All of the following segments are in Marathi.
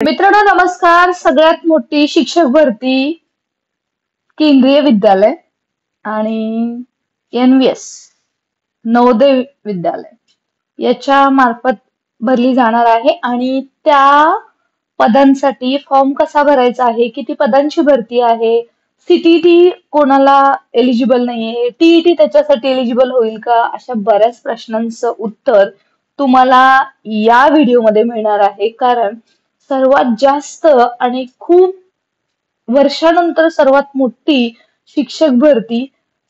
मित्रांनो नमस्कार. सगळ्यात मोठी शिक्षक भरती केंद्रीय विद्यालय आणि NVS नवोदय विद्यालय याच्या मार्फत भरली जाणार आहे आणि त्या पदांसाठी फॉर्म कसा भरायचा आहे, किती पदांची भरती आहे, CTET कोणाला एलिजिबल नाहीये, TET त्याच्यासाठी एलिजिबल होईल का, अशा बऱ्याच प्रश्नांचं उत्तर तुम्हाला या व्हिडिओमध्ये मिळणार आहे. कारण सर्वात जास्त आणि खूप वर्षानंतर सर्वात मोठी शिक्षक भरती,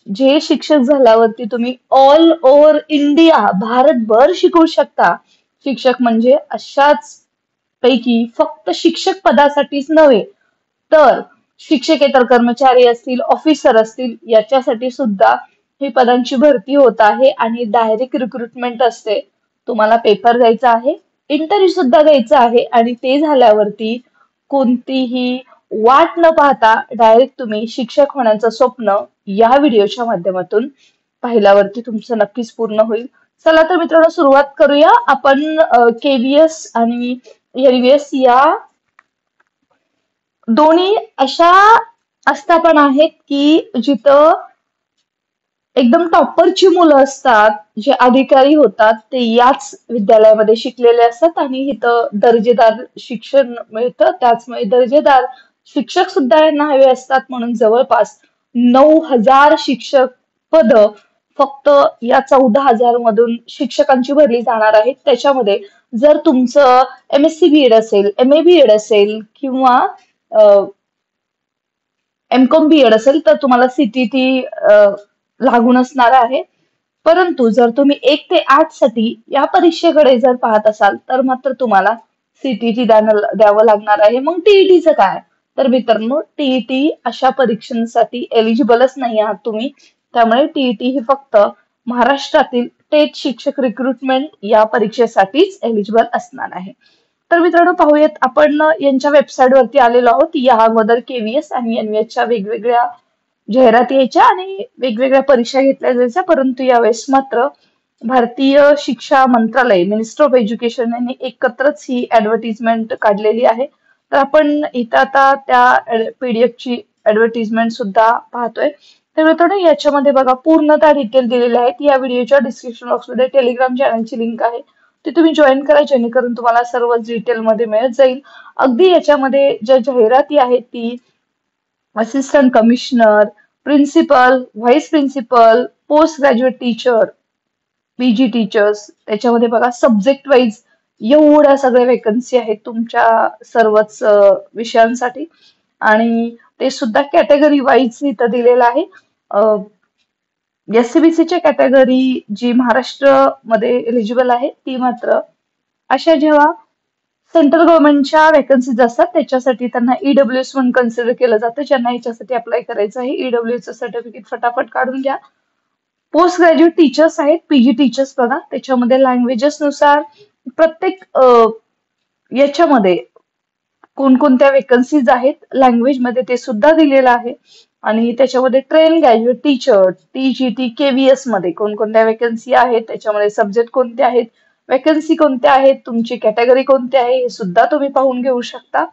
जे शिक्षक झाल्यावरती तुम्ही ऑल ओव्हर इंडिया भारतभर शिकवू शकता. शिक्षक म्हणजे अशाच पैकी फक्त शिक्षक पदासाठीच नव्हे तर शिक्षकेतर कर्मचारी असतील, ऑफिसर असतील, याच्यासाठी सुद्धा ही पदांची भरती होत आहे आणि डायरेक्ट रिक्रुटमेंट असते. तुम्हाला पेपर द्यायचा आहे, इंटरव्ह्यू सुद्धा द्यायचा आहे आणि ते झाल्यावरती कोणतीही वाट न पाहता डायरेक्ट तुम्ही शिक्षक होण्याचं स्वप्न या व्हिडिओच्या माध्यमातून पाहिल्यावरती तुमचं नक्कीच पूर्ण होईल. चला तर मित्रांनो सुरुवात करूया. आपण KVS आणि NVS या दोन्ही अशा आस्थापना आहेत की जिथं एकदम टॉपरची मुलं असतात, जे अधिकारी होतात ते याच विद्यालयामध्ये शिकलेले असतात आणि इथं दर्जेदार शिक्षण मिळतं. त्याचमुळे दर्जेदार शिक्षक सुद्धा यांना हवे असतात, म्हणून जवळपास 9,000 शिक्षक पद फक्त या 14,000 मधून शिक्षकांची भरली जाणार आहेत. त्याच्यामध्ये जर तुमचं MSc BEd असेल, MA BEd असेल किंवा MCOM BEd असेल तर तुम्हाला CTET लागून असणार आहे. परंतु जर तुम्ही 1 ते 8 साठी या परीक्षेकडे जर पाहत असाल तर मात्र तुम्हाला CTET द्यावं लागणार आहे. मग TETचं काय? तर मित्रांनो TET अशा परीक्षांसाठी एलिजिबलच नाही आहात तुम्ही. त्यामुळे TET ही फक्त महाराष्ट्रातील टेट शिक्षक रिक्रुटमेंट या परीक्षेसाठीच एलिजिबल असणार आहे. तर मित्रांनो पाहूयात, आपण यांच्या वेबसाईट वरती आलेलो आहोत. या अगोदर KVS आणि NVSच्या वेगवेगळ्या जाहिराती यायच्या आणि वेगवेगळ्या परीक्षा घेतल्या जायच्या, परंतु यावेळेस मात्र भारतीय शिक्षा मंत्रालय, मिनिस्टर ऑफ एज्युकेशन यांनी एकत्रच ही ऍडव्हर्टिजमेंट काढलेली आहे. तर आपण इथं आता त्या PDFची ऍडव्हर्टिजमेंट सुद्धा पाहतोय. तर मित्रांनो याच्यामध्ये बघा पूर्णतः डिटेल दिलेले आहेत. या व्हिडिओच्या डिस्क्रिप्शन बॉक्समध्ये टेलिग्राम चॅनलची लिंक आहे, ती तुम्ही जॉईन करा जेणेकरून तुम्हाला सर्व डिटेलमध्ये मिळत जाईल. अगदी याच्यामध्ये ज्या जाहिराती आहेत ती assistant commissioner, principal, vice principal, post graduate teacher, PG teachers, त्याच्यामध्ये बघा सब्जेक्ट वाईज एवढ्या सगळ्या वेकन्सी आहेत तुमच्या सर्वच विषयांसाठी आणि ते सुद्धा कॅटेगरी वाईज इथं दिलेलं आहे. SCBCच्या कॅटेगरी जी महाराष्ट्रामध्ये एलिजिबल आहे ती मात्र अशा जेव्हा सेंट्रल गव्हर्नमेंटच्या वेकन्सीज असतात त्याच्यासाठी त्यांना EWS म्हणून कन्सिडर केलं जातं. ज्यांना याच्यासाठी अप्लाय करायचं आहे EWS सर्टिफिकेट फटाफट काढून घ्या. पोस्ट ग्रॅज्युएट टीचर्स आहेत, PG टीचर्स बघा, त्याच्यामध्ये लँग्वेजेस नुसार प्रत्येक याच्यामध्ये कोणकोणत्या वेकन्सीज आहेत लँग्वेज मध्ये ते सुद्धा दिलेलं आहे. आणि त्याच्यामध्ये train graduate teacher TGT KVS मध्ये कोणकोणत्या वेकन्सी आहेत, त्याच्यामध्ये सब्जेक्ट कोणते आहेत, वेकन्सी कोणत्या आहेत, तुमची कॅटेगरी कोणती आहे हे सुद्धा तुम्ही पाहून घेऊ शकता.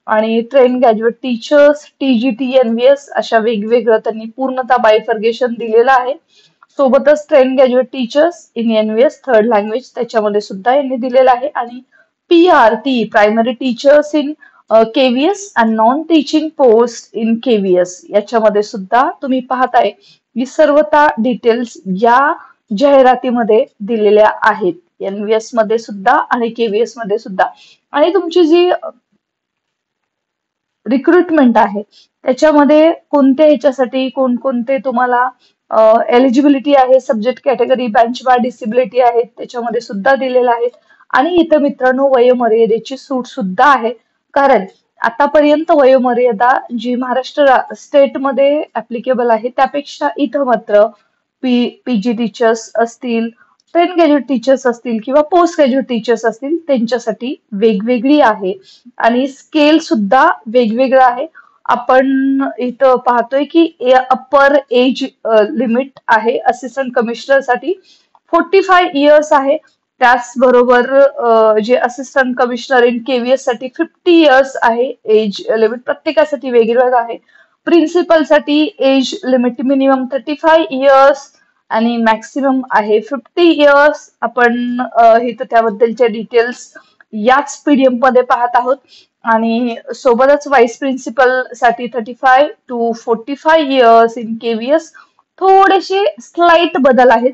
आणि train graduate teachers TGT NVS अशा वेगवेगळं त्यांनी पूर्णतः बायफर्गेशन दिलेलं आहे. सोबतच train graduate teachers in NVS third language त्याच्यामध्ये सुद्धा यांनी दिलेलं आहे. आणि PRT primary teachers in KVS and non teaching post in KVS याच्यामध्ये सुद्धा तुम्ही पाहताय की सर्वता डिटेल्स या जाहिरातीमध्ये दिलेल्या आहेत. NVS मध्ये सुद्धा आणि KVS मध्ये सुद्धा. आणि तुमची जी रिक्रुटमेंट आहे त्याच्यामध्ये कोणत्या ह्याच्यासाठी कोणकोणते तुम्हाला एलिजिबिलिटी आहे, सब्जेक्ट कॅटेगरी, बेंच बार, डिसेबिलिटी आहेत त्याच्यामध्ये सुद्धा दिलेलं आहे. आणि इथं मित्रांनो वयोमर्यादेची सूट सुद्धा आहे. कारण आतापर्यंत वयोमर्यादा जी महाराष्ट्र स्टेटमध्ये ऍप्लिकेबल आहे त्यापेक्षा इथं मात्र PG टीचर्स असतील, ट्रेन ग्रॅज्युएट टीचर्स असतील किंवा पोस्ट ग्रॅज्युएट टीचर्स असतील त्यांच्यासाठी वेगवेगळी आहे आणि स्केल सुद्धा वेगवेगळं आहे. आपण इथं पाहतोय की अप्पर एज लिमिट आहे असिस्टंट कमिशनर साठी 45 इयर्स आहे. त्याचबरोबर जे असिस्टंट कमिशनर इन केव्हीएस साठी 50 इयर्स आहे एज लिमिट, प्रत्येकासाठी वेगवेगळं आहे. प्रिन्सिपल साठी एज लिमिट मिनिमम 35 इयर्स आणि मॅक्सिमम आहे 50 इयर्स. आपण इथं त्याबद्दलच्या डिटेल्स याच पीडीएफ मध्ये पाहत आहोत. आणि सोबतच व्हाईस प्रिन्सिपल साठी 35 to 45 इयर्स इन केव्हीएस. थोडेसे स्लाइट बदल आहेत,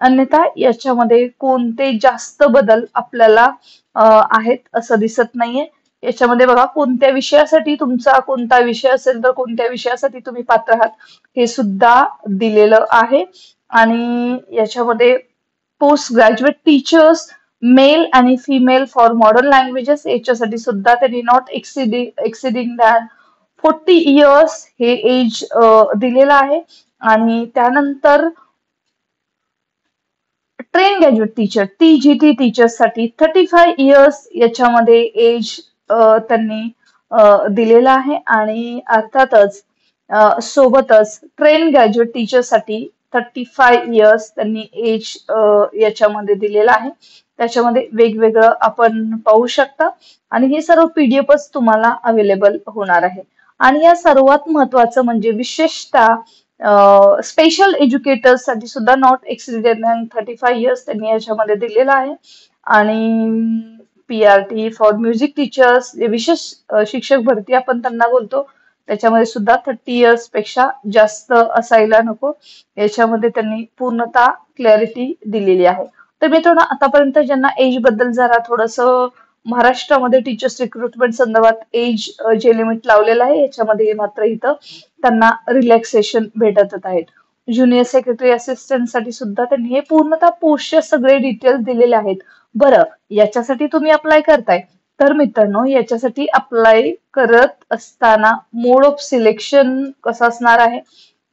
अन्यथा याच्यामध्ये कोणते जास्त बदल आपल्याला आहेत असं दिसत नाहीये. याच्यामध्ये बघा, कोणत्या विषयासाठी तुमचा कोणता विषय असेल तर कोणत्या विषयासाठी तुम्ही पात्र आहात हे सुद्धा दिलेलं आहे. आणि याच्यामध्ये पोस्ट ग्रॅज्युएट टीचर्स मेल आणि फिमेल फॉर मॉडर्न लँग्वेजेस याच्यासाठी सुद्धा त्यांनी नॉट एक्सिडिंग दॅट 40 इयर्स हे एज दिलेलं आहे. आणि त्यानंतर train graduate teacher TGT teachers साठी 35 इयर्स याच्यामध्ये एज त्यांनी दिलेला आहे. आणि अर्थातच सोबतच ट्रेन ग्रॅज्युएट टीचर साठी 35 इयर्स त्यांनी एज याच्यामध्ये दिलेला आहे. त्याच्यामध्ये वेगवेगळं आपण पाहू शकता आणि हे सर्व पीडीएफच तुम्हाला अवेलेबल होणार आहे. आणि या सर्वात महत्वाचं म्हणजे विशेषतः स्पेशल एज्युकेटर्स साठी सुद्धा नॉट एक्सिडेड 35 इयर्स त्यांनी याच्यामध्ये दिलेला आहे. आणि PRT फॉर म्युझिक टीचर्स, जे विशेष शिक्षक भरती आपण त्यांना बोलतो, त्याच्यामध्ये सुद्धा 30 इयर्स पेक्षा जास्त असायला नको, याच्यामध्ये त्यांनी पूर्णतः क्लॅरिटी दिलेली आहे. तर मित्रांनो, आतापर्यंत ज्यांना एज बद्दल जरा थोडस महाराष्ट्रामध्ये टीचर्स रिक्रुटमेंट संदर्भात एज जे लिमिट लावलेलं आहे, याच्यामध्ये मात्र इथं त्यांना रिलॅक्सेशन भेटत आहेत. ज्युनियर सेक्रेटरी असिस्टंट साठी सुद्धा त्यांनी हे पूर्णतः पोस्टचे सगळे डिटेल्स दिलेले आहेत. बरं, याच्यासाठी तुम्ही अप्लाय करताय तर मित्रांनो, याच्यासाठी अप्लाय करत असताना मोड ऑफ सिलेक्शन कसं असणार आहे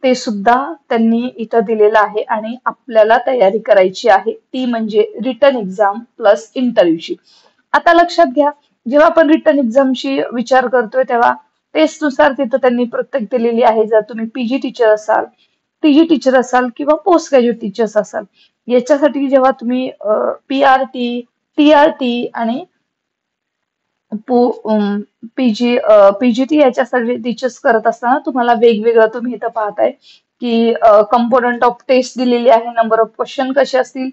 ते सुद्धा त्यांनी इथं दिलेलं आहे. आणि आपल्याला तयारी करायची आहे ती म्हणजे रिटन एक्झाम प्लस इंटरव्ह्यूची. आता लक्षात घ्या, जेव्हा आपण रिटन एक्झामची विचार करतोय तेव्हा टेस्टनुसार तिथं त्यांनी प्रत्येक दिलेली आहे. जर तुम्ही PG टीचर असाल, TG टीचर असाल किंवा पोस्ट ग्रॅज्युएट टीचर्स असाल, याच्यासाठी जेव्हा तुम्ही PRT, TRT आणि PGT याच्यासाठी टीचर्स करत असताना तुम्हाला वेगवेगळं तुम्ही इथं पाहताय की कंपोनंट ऑफ टेस्ट दिलेली आहे, नंबर ऑफ क्वेश्चन कसे असतील.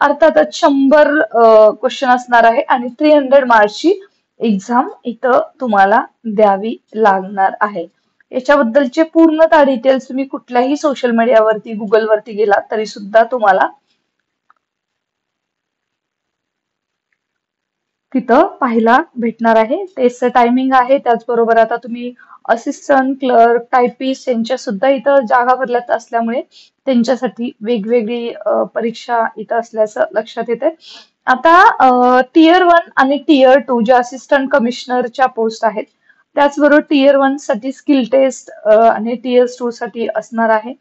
अर्थातच 100 क्वेश्चन असणार आहे आणि 300 मार्क्सची एक्झाम इथं तुम्हाला द्यावी लागणार आहे. याच्याबद्दलचे पूर्णतः डिटेल्स तुम्ही कुठल्याही सोशल मीडियावरती, गुगलवरती गेला तरी सुद्धा तुम्हाला तिथं पाहायला भेटणार आहे. टेस्टचं टायमिंग आहे, त्याचबरोबर आता तुम्ही असिस्टंट, क्लर्क, टायपिस्ट यांच्या सुद्धा इथं जागा भरल्यात असल्यामुळे त्यांच्यासाठी वेगवेगळी परीक्षा इथं असल्याचं लक्षात येते. आता Tier 1 आणि Tier 2 ज्या असिस्टंट कमिशनरच्या पोस्ट आहेत, त्याचबरोबर Tier 1 साठी स्किल टेस्ट आणि Tier 2 साठी असणार आहे.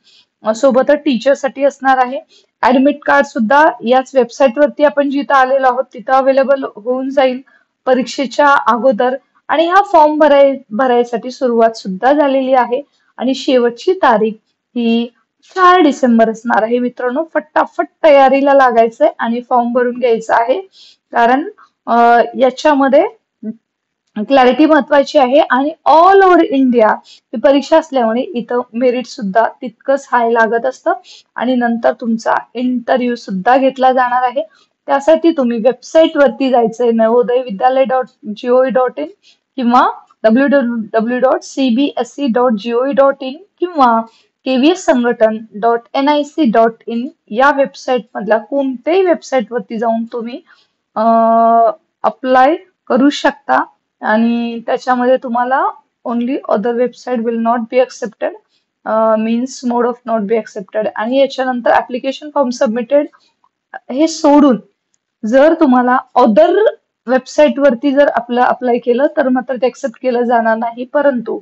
सोबतच टीचर साठी असणार आहे. ऍडमिट कार्ड सुद्धा याच वेबसाईट वरती आपण जिथं आलेलो आहोत तिथं अवेलेबल होऊन जाईल परीक्षेच्या अगोदर. आणि हा फॉर्म भरायसाठी सुरुवात सुद्धा झालेली आहे आणि शेवटची तारीख ही 4 डिसेंबर असणार आहे. मित्रांनो, फटाफट तयारीला लागायचंय आणि फॉर्म भरून घ्यायचा आहे, कारण याच्यामध्ये क्लॅरिटी महत्वाची आहे. आणि ऑल ओव्हर इंडिया ही परीक्षा असल्यामुळे इथं मेरिट सुद्धा तितकंच हाय लागत असतं आणि नंतर तुमचा इंटरव्ह्यू सुद्धा घेतला जाणार आहे. त्यासाठी तुम्ही वेबसाईट वरती जायचंय, navodayvidyalaya.gov.in किंवा www.cbse.gov.in किंवा kvssanghatan.nic.in या वेबसाईट मधल्या कोणत्याही वेबसाईट वरती जाऊन तुम्ही अप्लाय करू शकता. आणि त्याच्यामध्ये तुम्हाला only other website will not be accepted means mode of not be accepted. आणि याच्यानंतर ऍप्लिकेशन फॉर्म सबमिटेड हे सोडून जर तुम्हाला अदर वेबसाईट वरती जर आपलं अप्लाय केलं तर मात्र ते एक्सेप्ट केलं जाणार नाही. परंतु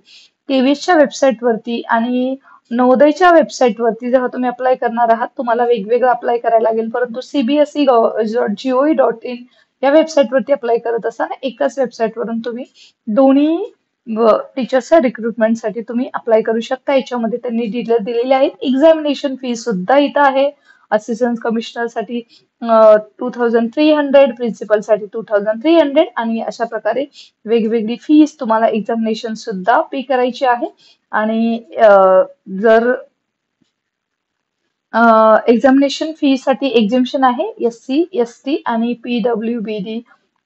KVSच्या वेबसाईट वरती आणि नवोदयच्या वेबसाईट वरती जेव्हा तुम्ही अप्लाय करणार आहात तुम्हाला वेगवेगळं अप्लाय करायला लागेल. परंतु cbse.gov.in या वेबसाईट वरती अप्लाय करत असताना एकाच वेबसाईट वरून तुम्ही दोन्ही टीचर्सच्या रिक्रुटमेंटसाठी तुम्ही अप्लाय करू शकता. याच्यामध्ये त्यांनी डिटेल दिलेले आहेत. एक्झामिनेशन फी सुद्धा इथं आहे असिस्टंट कमिशनर साठी 2300, प्रिन्सिपल साठी 2300 आणि अशा प्रकारे वेगवेगळी फीस तुम्हाला एक्झामिनेशन सुद्धा पे करायची आहे. आणि जर एक्झामिनेशन फी साठी एक्झिम्पशन आहे SC, ST आणि PWBD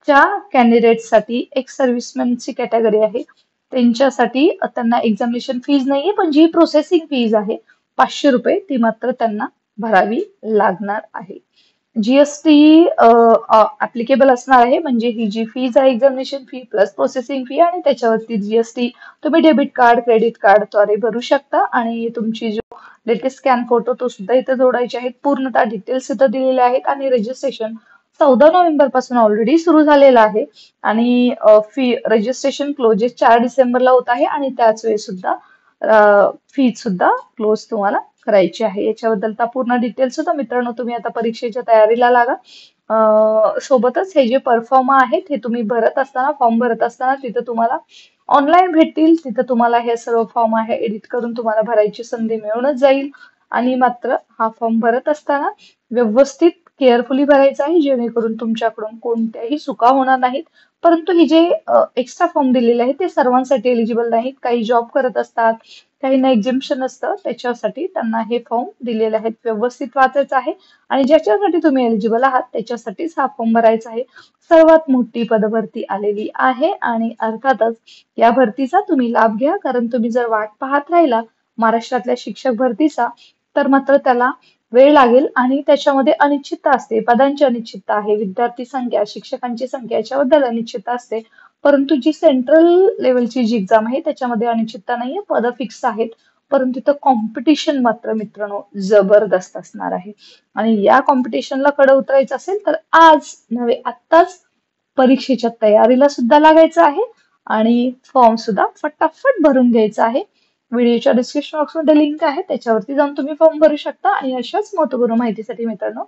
च्या कॅन्डिडेट साठी. एक्स सर्व्हिसमॅनची कॅटेगरी आहे त्यांच्यासाठी त्यांना एक्झामिनेशन फीज नाहीये, पण जी प्रोसेसिंग फीज आहे 500 रुपये ती मात्र त्यांना भरावी लागणार आहे. GST ऍप्लिकेबल असणार आहे, म्हणजे ही जी फीज आहे examination fee plus processing fee आणि त्याच्यावरती GST तुम्ही डेबिट कार्ड, क्रेडिट कार्ड द्वारे भरू शकता. आणि तुमची जो लेटेस्ट स्कॅन फोटो तो सुद्धा इथे जोडायचे आहेत. पूर्णतः डिटेल्स इथं दिलेले आहेत आणि रजिस्ट्रेशन 14 नोव्हेंबर पासून ऑलरेडी सुरू झालेलं आहे. आणि फी रजिस्ट्रेशन क्लोजेस 4 डिसेंबरला होत आहे आणि त्याच वेळी सुद्धा फीज सुद्धा क्लोज तुम्हाला करायची आहे. याच्याबद्दल पूर्ण डिटेल्स सुद्धा मित्रांनो तुम्ही आता परीक्षेच्या तयारीला लागा. सोबतच हे जे परफॉर्म आहेत हे तुम्ही फॉर्म भरत असताना तिथे तुम्हाला ऑनलाईन भेटतील. तिथे तुम्हाला हे सर्व फॉर्म आहे एडिट करून तुम्हाला भरायची संधी मिळूनच जाईल. आणि मात्र हा फॉर्म भरत असताना व्यवस्थित केअरफुली भरायचा आहे, जेणेकरून तुमच्याकडून कोणत्याही चुका होणार नाहीत. परंतु हे जे एक्स्ट्रा फॉर्म दिलेले आहेत ते सर्वांसाठी एलिजिबल नाहीत. काही जॉब करत असतात, काहींना एक्झिम्पशन असतं, त्याच्यासाठी त्यांना हे फॉर्म दिलेले आहेत. व्यवस्थित वाचायचं आहे आणि ज्याच्यासाठी तुम्ही एलिजिबल आहात त्याच्यासाठीच हा फॉर्म भरायचा आहे. सर्वात मोठी पदभरती आलेली आहे आणि अर्थातच या भरतीचा तुम्ही लाभ घ्या, कारण तुम्ही जर वाट पाहत राहिला महाराष्ट्रातल्या शिक्षक भरतीचा तर मात्र त्याला वेळ लागेल आणि त्याच्यामध्ये अनिश्चितता असते. पदांची अनिश्चितता आहे, विद्यार्थी संख्या, शिक्षकांची संख्या याच्याबद्दल अनिश्चितता असते. परंतु जी सेंट्रल लेवलची जी एक्झाम आहे त्याच्यामध्ये अनिश्चितता नाहीये, पद फिक्स आहेत. परंतु तिथं कॉम्पिटिशन मात्र मित्रांनो जबरदस्त असणार आहे. आणि या कॉम्पिटिशनला कडे उतरायचं असेल तर आज नव्हे आत्ताच परीक्षेच्या तयारीला सुद्धा लागायचं आहे आणि फॉर्म सुद्धा फटाफट भरून घ्यायचा आहे. व्हिडिओच्या डिस्क्रिप्शन बॉक्समध्ये लिंक आहे, त्याच्यावरती जाऊन तुम्ही फॉर्म भरू शकता. आणि अशाच महत्त्वपूर्ण माहितीसाठी मित्रांनो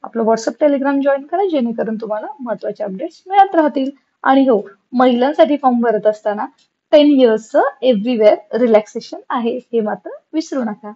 आपलं व्हॉट्सअप टेलिग्राम जॉईन करा, जेणेकरून तुम्हाला महत्त्वाचे अपडेट्स मिळत राहतील. आणि हो, महिलांसाठी फॉर्म भरत असताना 10 इयर्सचं एव्हरीवेअर रिलॅक्सेशन आहे, हे मात्र विसरू नका.